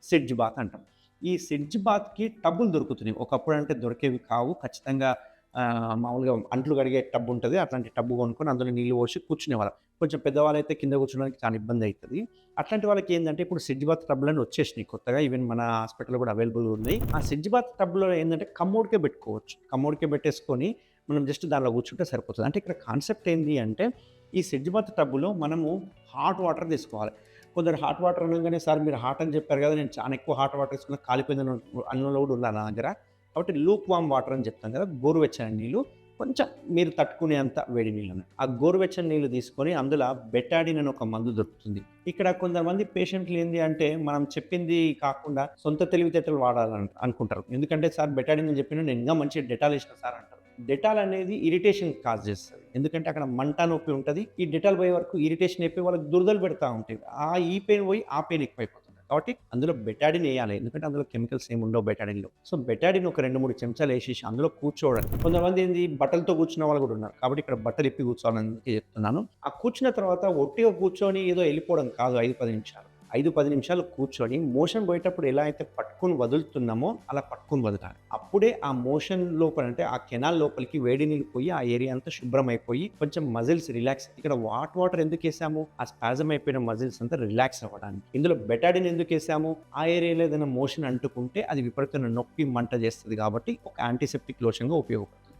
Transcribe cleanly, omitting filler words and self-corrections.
Sitz bath అంటాం. ఈ sitz బాత్‌కి టబ్బులు దొరుకుతున్నాయి. ఒకప్పుడు అంటే దొరికేవి కావు. ఖచ్చితంగా మామూలుగా అంట్లు కడిగే టబ్ ఉంటది. అట్లాంటి టబ్ కొనుక్కొని అందులో నీళ్లు పోసి కూర్చునేవాళ్ళం. కొంచెం పెద్దవాళ్ళైతే కింద కూర్చోడానికి చాలా ఇబ్బంది అయితది. అట్లాంటి వాళ్ళకి ఏందంటే ఇప్పుడు సిడ్జ్ బాత్ టబ్‌లని వచ్చేసినాయి కొత్తగా. ఈవెన్ మన హాస్పిటల్‌లో కూడా అవైలబుల్ ఉన్నాయి. ఆ సిడ్జ్ బాత్ టబ్‌లో ఏందంటే కమోడ్‌కే పెట్టుకోవచ్చు. కమోడ్‌కే పెట్టేసుకొని మనం జస్ట్ దానిలో కూర్చుంటే సరిపోతది. అంటే ఇక్కడ కాన్సెప్ట్ ఏంది అంటే ఈ సిడ్జ్ బాత్ టబ్‌లో మనము హాట్ వాటర్ తీసుకోవాలి. కొందరు హాట్ వాటర్ అనంగానే సార్ మీరు హాట్ అని చెప్పారు కదా! నేను చాలా ఎక్కువ హాట్ వాటర్ తీసుకున్నా కాలిపోయిందని అన్నోళ్ళు కూడా ఉన్నారు నా దగ్గర. కాబట్టి లూక్ వార్మ్ వాటర్ అని చెప్తాం కదా! గోరువెచ్చని నీళ్ళు కొంచెం మీరు తట్టుకునేంత వేడి నీళ్ళని. ఆ గోరువెచ్చని నీళ్ళు తీసుకొని అందులో బెటాడిన్ అని ఒక మందు దొరుకుతుంది. ఇక్కడ కొంతమంది పేషెంట్లు ఏంది అంటే మనం చెప్పింది కాకుండా సొంత తెలివితేటలు వాడాలని అనుకుంటారు. ఎందుకంటే సార్ బెటాడిన్ అని చెప్పినా నేను ఇంకా మంచిగా డెటాల్ ఏసినా సార్ అంటారు. డెటాల్ అనేది ఇరిటేషన్ కాజ్ చేస్తది. ఎందుకంటే అక్కడ మంట, నొప్పి ఉంటది. ఈ డెటాల్ పోయే వరకు ఇరిటేషన్ అయిపోయి వాళ్ళకి దురదలు పెడతా ఉంటాయి. ఈ పెయిన్ పోయి ఆ పెయిన్ ఎక్కువైపోతుంది. కాబట్టి అందులో బెటాడిన్ ఎయాలి. ఎందుకంటే అందులో కెమికల్స్ ఏమి ఉండవు బెటాడిన్‌లో. సో, బెటాడిన్ ఒక 2, 3 చెంచాలు ఏసేసి అందులో కూర్చోవడం. కొంతమంది ఏంది బట్టలతో కూర్చున్న వాళ్ళు కూడా ఉన్నారు. కాబట్టి ఇక్కడ బట్టలు ఇప్పి కూర్చోవాలని చెప్తున్నాను. ఆ కూర్చున్న తర్వాత ఒట్టిగా కూర్చొని ఏదో ఎళ్ళిపోవడం కాదు 5, 10 నిమిషాలు. 5, 10 నిమిషాలు కూర్చొని మోషన్ పోయేటప్పుడు ఎలా అయితే పట్టుకొని వదులుతున్నామో అలా పట్టుకొని వదలాలి. అప్పుడే ఆ మోషన్ లోపల అంటే ఆ కెనాల్ లోపలికి వేడి నీళ్ళు పోయి ఆ ఏరియా అంతా శుభ్రం అయిపోయి కొంచెం మజిల్స్ రిలాక్స్. ఇక్కడ వాటర్ ఎందుకేసాము? ఆ స్పాజమ్ అయిపోయిన మజిల్స్ అంతా రిలాక్స్ అవ్వడానికి. ఇందులో బెటాడిన్ ఎందుకేసాము? ఆ ఏరియాలో ఏదైనా మోషన్ అంటుకుంటే అది విపరీతమైన నొప్పి, మంట చేస్తది కాబట్టి ఒక యాంటీసెప్టిక్ లోషన్‌గా ఉపయోగపడుతుంది.